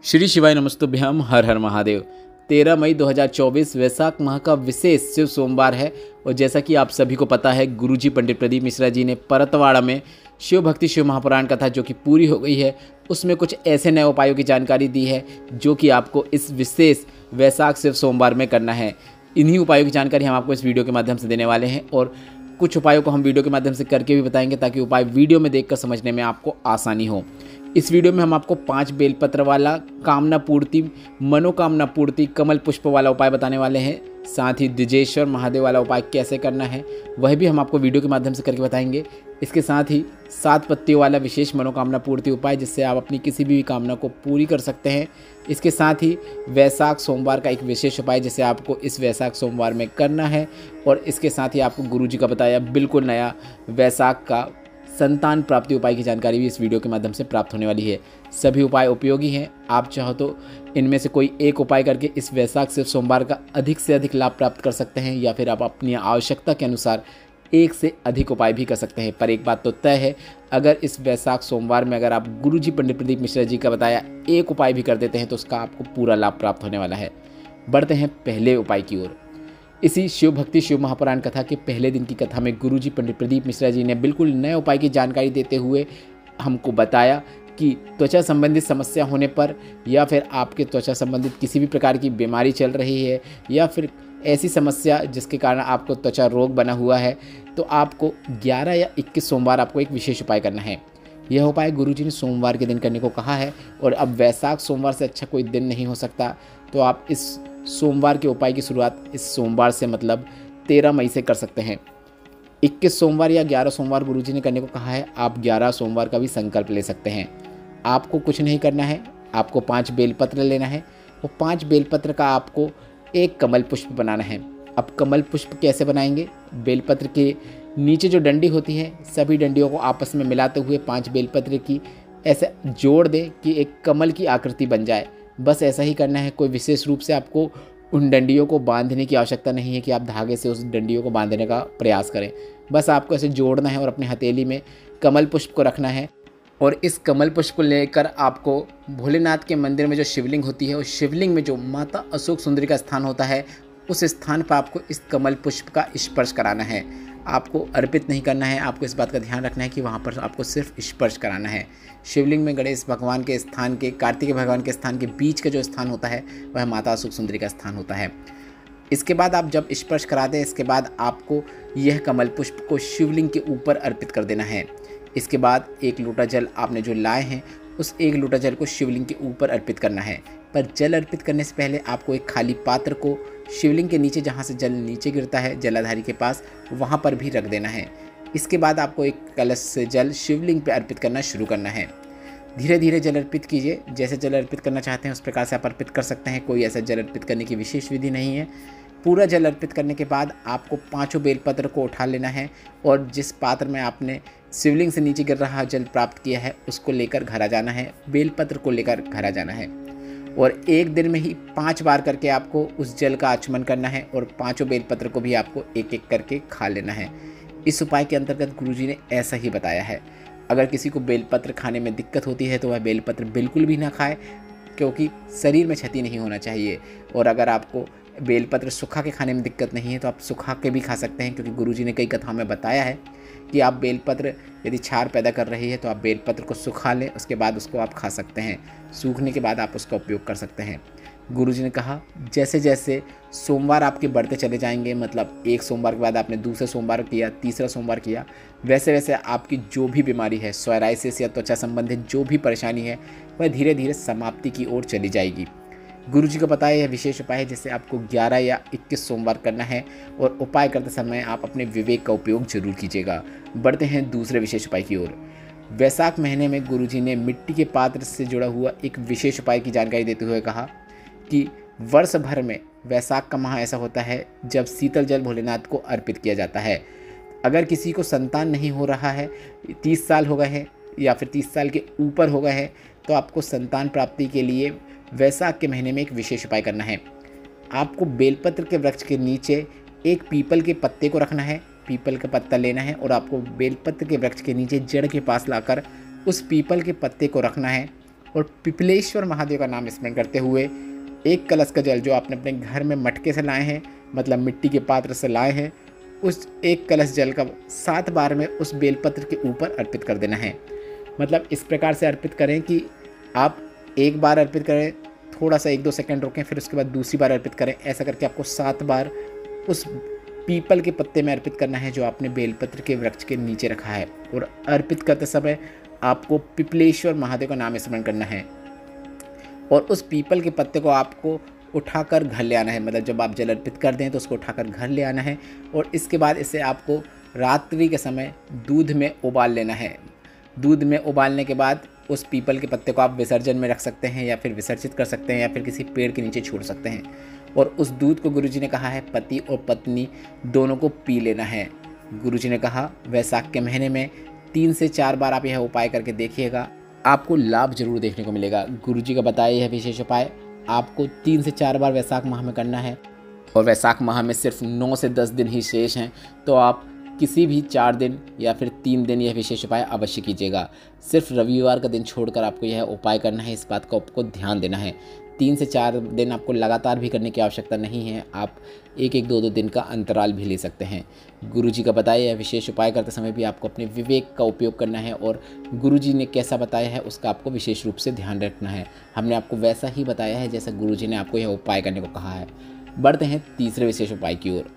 श्री शिवाय नमस्तुभ्यम, हर हर महादेव। 13 मई 2024 वैशाख माह का विशेष शिव सोमवार है। और जैसा कि आप सभी को पता है, गुरुजी पंडित प्रदीप मिश्रा जी ने परतवाड़ा में शिव भक्ति शिव महापुराण कथा जो कि पूरी हो गई है, उसमें कुछ ऐसे नए उपायों की जानकारी दी है जो कि आपको इस विशेष वैशाख शिव सोमवार में करना है। इन्हीं उपायों की जानकारी हम आपको इस वीडियो के माध्यम से देने वाले हैं और कुछ उपायों को हम वीडियो के माध्यम से करके भी बताएंगे ताकि उपाय वीडियो में देखकर समझने में आपको आसानी हो। इस वीडियो में हम आपको 5 बेलपत्र वाला कामना पूर्ति, मनोकामना पूर्ति, कमल पुष्प वाला उपाय बताने वाले हैं। साथ ही द्विजेश्वर महादेव वाला उपाय कैसे करना है वह भी हम आपको वीडियो के माध्यम से करके बताएंगे। इसके साथ ही 7 पत्तियों वाला विशेष मनोकामना पूर्ति उपाय जिससे आप अपनी किसी भी कामना को पूरी कर सकते हैं। इसके साथ ही वैशाख सोमवार का एक विशेष उपाय जिसे आपको इस वैशाख सोमवार में करना है। और इसके साथ ही आपको गुरुजी का बताया बिल्कुल नया वैशाख का संतान प्राप्ति उपाय की जानकारी भी इस वीडियो के माध्यम से प्राप्त होने वाली है। सभी उपाय उपयोगी हैं। आप चाहो तो इनमें से कोई एक उपाय करके इस वैशाख शिव सोमवार का अधिक से अधिक लाभ प्राप्त कर सकते हैं, या फिर आप अपनी आवश्यकता के अनुसार एक से अधिक उपाय भी कर सकते हैं। पर एक बात तो तय है, अगर इस वैशाख सोमवार में अगर आप गुरुजी पंडित प्रदीप मिश्रा जी का बताया एक उपाय भी कर देते हैं तो उसका आपको पूरा लाभ प्राप्त होने वाला है। बढ़ते हैं पहले उपाय की ओर। इसी शिव भक्ति शिव महापुराण कथा के पहले दिन की कथा में गुरुजी पंडित प्रदीप मिश्रा जी ने बिल्कुल नए उपाय की जानकारी देते हुए हमको बताया कि त्वचा संबंधित समस्या होने पर, या फिर आपके त्वचा संबंधित किसी भी प्रकार की बीमारी चल रही है, या फिर ऐसी समस्या जिसके कारण आपको त्वचा रोग बना हुआ है, तो आपको 11 या 21 सोमवार आपको एक विशेष उपाय करना है। यह उपाय गुरुजी ने सोमवार के दिन करने को कहा है और अब वैशाख सोमवार से अच्छा कोई दिन नहीं हो सकता, तो आप इस सोमवार के उपाय की शुरुआत इस सोमवार से मतलब 13 मई से कर सकते हैं। 21 सोमवार या 11 सोमवार गुरुजी ने करने को कहा है। आप 11 सोमवार का भी संकल्प ले सकते हैं। आपको कुछ नहीं करना है, आपको 5 बेलपत्र लेना है और 5 बेलपत्र का आपको एक कमल पुष्प बनाना है। अब कमल पुष्प कैसे बनाएंगे? बेलपत्र के नीचे जो डंडी होती है, सभी डंडियों को आपस में मिलाते हुए 5 बेलपत्र की ऐसे जोड़ दें कि एक कमल की आकृति बन जाए। बस ऐसा ही करना है। कोई विशेष रूप से आपको उन डंडियों को बांधने की आवश्यकता नहीं है कि आप धागे से उस डंडियों को बांधने का प्रयास करें। बस आपको ऐसे जोड़ना है और अपने हथेली में कमल पुष्प को रखना है। और इस कमल पुष्प को लेकर आपको भोलेनाथ के मंदिर में जो शिवलिंग होती है, उस शिवलिंग में जो माता अशोक सुंदरी का स्थान होता है, उस स्थान पर आपको इस कमल पुष्प का स्पर्श कराना है। आपको अर्पित नहीं करना है। आपको इस बात का ध्यान रखना है कि वहाँ पर आपको सिर्फ स्पर्श कराना है। शिवलिंग में गणेश भगवान के स्थान के, कार्तिकेय भगवान के स्थान के बीच का जो स्थान होता है वह माता अशोक सुंदरी का स्थान होता है। इसके बाद आप जब स्पर्श कराते हैं, इसके बाद आपको यह कमल पुष्प को शिवलिंग के ऊपर अर्पित कर देना है। इसके बाद 1 लोटा जल आपने जो लाए हैं, उस 1 लोटा जल को शिवलिंग के ऊपर अर्पित करना है। पर जल अर्पित करने से पहले आपको एक खाली पात्र को शिवलिंग के नीचे, जहाँ से जल नीचे गिरता है जलाधारी के पास, वहाँ पर भी रख देना है। इसके बाद आपको एक कलश से जल शिवलिंग पर अर्पित करना शुरू करना है। धीरे धीरे जल अर्पित कीजिए। जैसे जल अर्पित करना चाहते हैं उस प्रकार से आप अर्पित कर सकते हैं। कोई ऐसा जल अर्पित करने की विशेष विधि नहीं है। पूरा जल अर्पित करने के बाद आपको 5 बेलपत्र को उठा लेना है और जिस पात्र में आपने शिवलिंग से नीचे गिर रहा जल प्राप्त किया है उसको लेकर घर आ जाना है। बेलपत्र को लेकर घर आ जाना है और एक दिन में ही 5 बार करके आपको उस जल का आचमन करना है और 5 बेलपत्र को भी आपको एक एक करके खा लेना है। इस उपाय के अंतर्गत गुरुजी ने ऐसा ही बताया है। अगर किसी को बेलपत्र खाने में दिक्कत होती है तो वह बेलपत्र बिल्कुल भी ना खाए, क्योंकि शरीर में क्षति नहीं होना चाहिए। और अगर आपको बेलपत्र सुखा के खाने में दिक्कत नहीं है तो आप सुखा के भी खा सकते हैं, क्योंकि गुरुजी ने कई कथाओं में बताया है कि आप बेलपत्र यदि क्षार पैदा कर रही है तो आप बेलपत्र को सुखा लें, उसके बाद उसको आप खा सकते हैं। सूखने के बाद आप उसका उपयोग कर सकते हैं। गुरुजी ने कहा जैसे जैसे सोमवार आपके बढ़ते चले जाएंगे, मतलब 1 सोमवार के बाद आपने दूसरा सोमवार किया, तीसरा सोमवार किया, वैसे वैसे आपकी जो भी बीमारी है, सोराइसिस या त्वचा संबंधित जो भी परेशानी है, वह धीरे धीरे समाप्ति की ओर चली जाएगी। गुरुजी का बताया यह विशेष उपाय है जिसे आपको 11 या 21 सोमवार करना है और उपाय करते समय आप अपने विवेक का उपयोग जरूर कीजिएगा। बढ़ते हैं दूसरे विशेष उपाय की ओर। वैशाख महीने में गुरुजी ने मिट्टी के पात्र से जुड़ा हुआ एक विशेष उपाय की जानकारी देते हुए कहा कि वर्ष भर में वैशाख का माह ऐसा होता है जब शीतल जल भोलेनाथ को अर्पित किया जाता है। अगर किसी को संतान नहीं हो रहा है, 30 साल हो गए हैं या फिर 30 साल के ऊपर हो गए हैं, तो आपको संतान प्राप्ति के लिए वैशाख के महीने में एक विशेष उपाय करना है। आपको बेलपत्र के वृक्ष के नीचे एक पीपल के पत्ते को रखना है। पीपल का पत्ता लेना है और आपको बेलपत्र के वृक्ष के नीचे जड़ के पास लाकर उस पीपल के पत्ते को रखना है और पिपलेश्वर महादेव का नाम स्मरण करते हुए एक कलश का जल जो आपने अपने घर में मटके से लाए हैं, मतलब मिट्टी के पात्र से लाए हैं, उस एक कलश जल का 7 बार में उस बेलपत्र के ऊपर अर्पित कर देना है। मतलब इस प्रकार से अर्पित करें कि आप एक बार अर्पित करें, थोड़ा सा 1-2 सेकंड रोकें, फिर उसके बाद दूसरी बार अर्पित करें। ऐसा करके आपको 7 बार उस पीपल के पत्ते में अर्पित करना है जो आपने बेलपत्र के वृक्ष के नीचे रखा है। और अर्पित करते समय आपको पिपलेश्वर महादेव का नाम स्मरण करना है और उस पीपल के पत्ते को आपको उठाकर घर ले आना है। मतलब जब आप जल अर्पित कर दें तो उसको उठाकर घर ले आना है और इसके बाद इसे आपको रात्रि के समय दूध में उबाल लेना है। दूध में उबालने के बाद उस पीपल के पत्ते को आप विसर्जन में रख सकते हैं या फिर विसर्जित कर सकते हैं या फिर किसी पेड़ के नीचे छोड़ सकते हैं। और उस दूध को गुरुजी ने कहा है पति और पत्नी दोनों को पी लेना है। गुरुजी ने कहा वैशाख के महीने में 3 से 4 बार आप यह उपाय करके देखिएगा, आपको लाभ जरूर देखने को मिलेगा। गुरुजी का बताया यह विशेष उपाय आपको 3 से 4 बार वैशाख माह में करना है और वैशाख माह में सिर्फ 9 से 10 दिन ही शेष हैं, तो आप किसी भी 4 दिन या फिर 3 दिन यह विशेष उपाय अवश्य कीजिएगा। सिर्फ रविवार का दिन छोड़कर आपको यह उपाय करना है, इस बात का आपको ध्यान देना है। 3 से 4 दिन आपको लगातार भी करने की आवश्यकता नहीं है, आप 1-1, 2-2 दिन का अंतराल भी ले सकते हैं। गुरुजी का बताया यह विशेष उपाय करते समय भी आपको अपने विवेक का उपयोग करना है और गुरुजी ने कैसा बताया है उसका आपको विशेष रूप से ध्यान रखना है। हमने आपको वैसा ही बताया है जैसा गुरुजी ने आपको यह उपाय करने को कहा है। बढ़ते हैं तीसरे विशेष उपाय की ओर।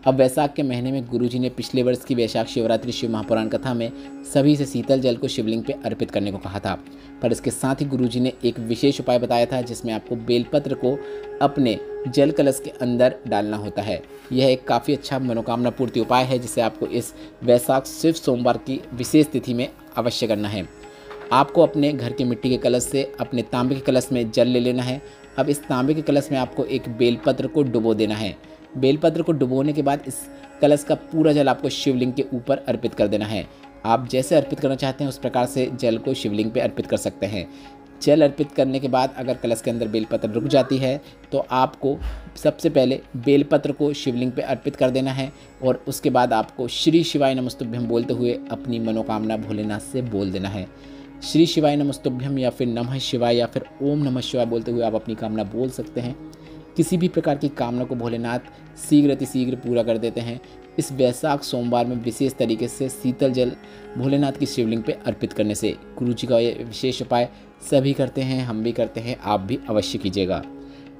अब वैशाख के महीने में गुरुजी ने पिछले वर्ष की वैशाख शिवरात्रि शिव महापुराण कथा में सभी से शीतल जल को शिवलिंग पे अर्पित करने को कहा था, पर इसके साथ ही गुरुजी ने एक विशेष उपाय बताया था जिसमें आपको बेलपत्र को अपने जल कलश के अंदर डालना होता है। यह एक काफ़ी अच्छा मनोकामना पूर्ति उपाय है जिसे आपको इस वैशाख शिव सोमवार की विशेष तिथि में अवश्य करना है। आपको अपने घर के मिट्टी के कलश से अपने तांबे के कलश में जल ले लेना है। अब इस तांबे के कलश में आपको एक बेलपत्र को डुबो देना है। बेलपत्र को डुबोने के बाद इस कलश का पूरा जल आपको शिवलिंग के ऊपर अर्पित कर देना है। आप जैसे अर्पित करना चाहते हैं उस प्रकार से जल को शिवलिंग पे अर्पित कर सकते हैं। जल अर्पित करने के बाद अगर कलश के अंदर बेलपत्र रुक जाती है तो आपको सबसे पहले बेलपत्र को शिवलिंग पे अर्पित कर देना है और उसके बाद आपको श्री शिवाय नमस्तुभ्यम बोलते हुए अपनी मनोकामना भोलेनाथ से बोल देना है। श्री शिवाय नमस्तुभ्यम या फिर नमः शिवाय या फिर ओम नमः शिवाय बोलते हुए आप अपनी कामना बोल सकते हैं। किसी भी प्रकार की कामना को भोलेनाथ शीघ्र अतिशीघ्र पूरा कर देते हैं। इस वैशाख सोमवार में विशेष तरीके से शीतल जल भोलेनाथ की शिवलिंग पे अर्पित करने से गुरुजी का ये विशेष उपाय सभी करते हैं, हम भी करते हैं, आप भी अवश्य कीजिएगा।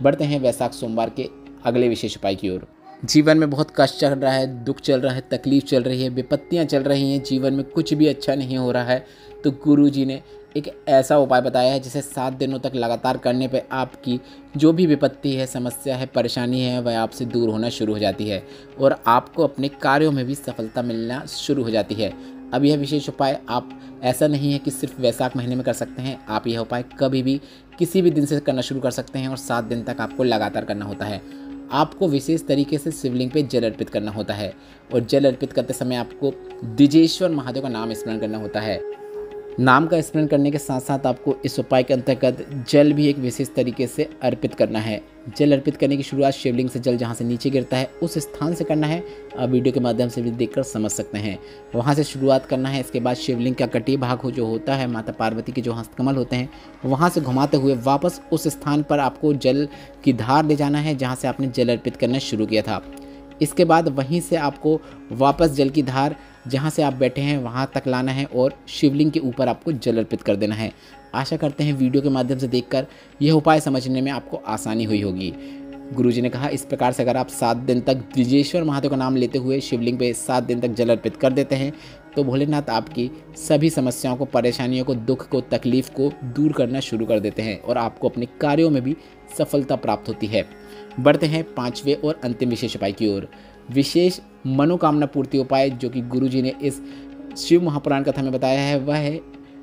बढ़ते हैं वैशाख सोमवार के अगले विशेष उपाय की ओर। जीवन में बहुत कष्ट चल रहा है, दुख चल रहा है, तकलीफ चल रही है, विपत्तियां चल रही हैं, जीवन में कुछ भी अच्छा नहीं हो रहा है, तो गुरुजी ने एक ऐसा उपाय बताया है जिसे 7 दिनों तक लगातार करने पे आपकी जो भी विपत्ति है, समस्या है, परेशानी है, वह आपसे दूर होना शुरू हो जाती है और आपको अपने कार्यों में भी सफलता मिलना शुरू हो जाती है। अब यह विशेष उपाय आप ऐसा नहीं है कि सिर्फ वैशाख महीने में कर सकते हैं, आप यह उपाय कभी भी किसी भी दिन से करना शुरू कर सकते हैं और 7 दिन तक आपको लगातार करना होता है। आपको विशेष तरीके से शिवलिंग पे जल अर्पित करना होता है और जल अर्पित करते समय आपको द्विजेश्वर महादेव का नाम स्मरण करना होता है। नाम का स्मरण करने के साथ साथ आपको इस उपाय के अंतर्गत जल भी एक विशेष तरीके से अर्पित करना है। जल अर्पित करने की शुरुआत शिवलिंग से जल जहाँ से नीचे गिरता है उस स्थान से करना है। आप वीडियो के माध्यम से भी देखकर समझ सकते हैं, वहाँ से शुरुआत करना है। इसके बाद शिवलिंग का कटी भाग हो जो होता है, माता पार्वती के जो हस्तकमल होते हैं, वहाँ से घुमाते हुए वापस उस स्थान पर आपको जल की धार ले जाना है जहाँ से आपने जल अर्पित करना शुरू किया था। इसके बाद वहीं से आपको वापस जल की धार जहाँ से आप बैठे हैं वहाँ तक लाना है और शिवलिंग के ऊपर आपको जल अर्पित कर देना है। आशा करते हैं वीडियो के माध्यम से देखकर यह उपाय समझने में आपको आसानी हुई होगी। गुरुजी ने कहा इस प्रकार से अगर आप 7 दिन तक द्विजेश्वर महादेव का नाम लेते हुए शिवलिंग पे 7 दिन तक जल अर्पित कर देते हैं तो भोलेनाथ आपकी सभी समस्याओं को, परेशानियों को, दुख को, तकलीफ को दूर करना शुरू कर देते हैं और आपको अपने कार्यों में भी सफलता प्राप्त होती है। बढ़ते हैं 5वें और अंतिम विशेष उपाय की ओर। विशेष मनोकामना पूर्ति उपाय जो कि गुरुजी ने इस शिव महापुराण कथा में बताया है वह है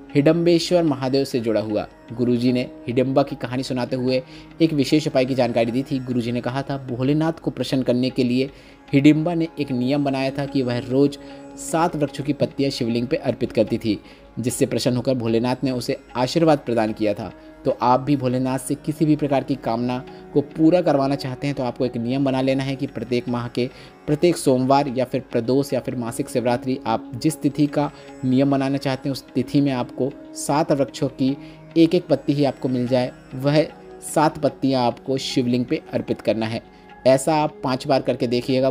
हिडम्बेश्वर महादेव से जुड़ा हुआ। गुरुजी ने हिडम्बा की कहानी सुनाते हुए एक विशेष उपाय की जानकारी दी थी। गुरुजी ने कहा था भोलेनाथ को प्रसन्न करने के लिए हिडिम्बा ने एक नियम बनाया था कि वह रोज 7 वृक्षों की पत्तियां शिवलिंग पे अर्पित करती थी, जिससे प्रसन्न होकर भोलेनाथ ने उसे आशीर्वाद प्रदान किया था। तो आप भी भोलेनाथ से किसी भी प्रकार की कामना को पूरा करवाना चाहते हैं तो आपको एक नियम बना लेना है कि प्रत्येक माह के प्रत्येक सोमवार या फिर प्रदोष या फिर मासिक शिवरात्रि आप जिस तिथि का नियम बनाना चाहते हैं उस तिथि में आपको 7 वृक्षों की एक एक पत्ती ही आपको मिल जाए, वह 7 पत्तियां आपको शिवलिंग पे अर्पित करना है। ऐसा आप 5 बार करके देखिएगा।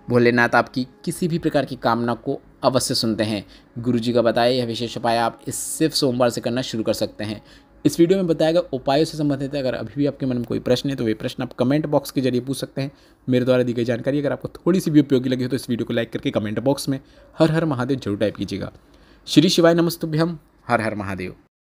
भोलेनाथ आपकी किसी भी प्रकार की कामना को अवश्य सुनते हैं। गुरुजी का बताया यह विशेष उपाय आप इस सिर्फ सोमवार से करना शुरू कर सकते हैं। इस वीडियो में बताया गया उपायों से संबंधित अगर अभी भी आपके मन में कोई प्रश्न है तो वे प्रश्न आप कमेंट बॉक्स के जरिए पूछ सकते हैं। मेरे द्वारा दी गई जानकारी अगर आपको थोड़ी सी भी उपयोगी लगी हो तो इस वीडियो को लाइक करके कमेंट बॉक्स में हर हर महादेव जरूर टाइप कीजिएगा। श्री शिवाय नमस्तुभ्यम। हर हर महादेव।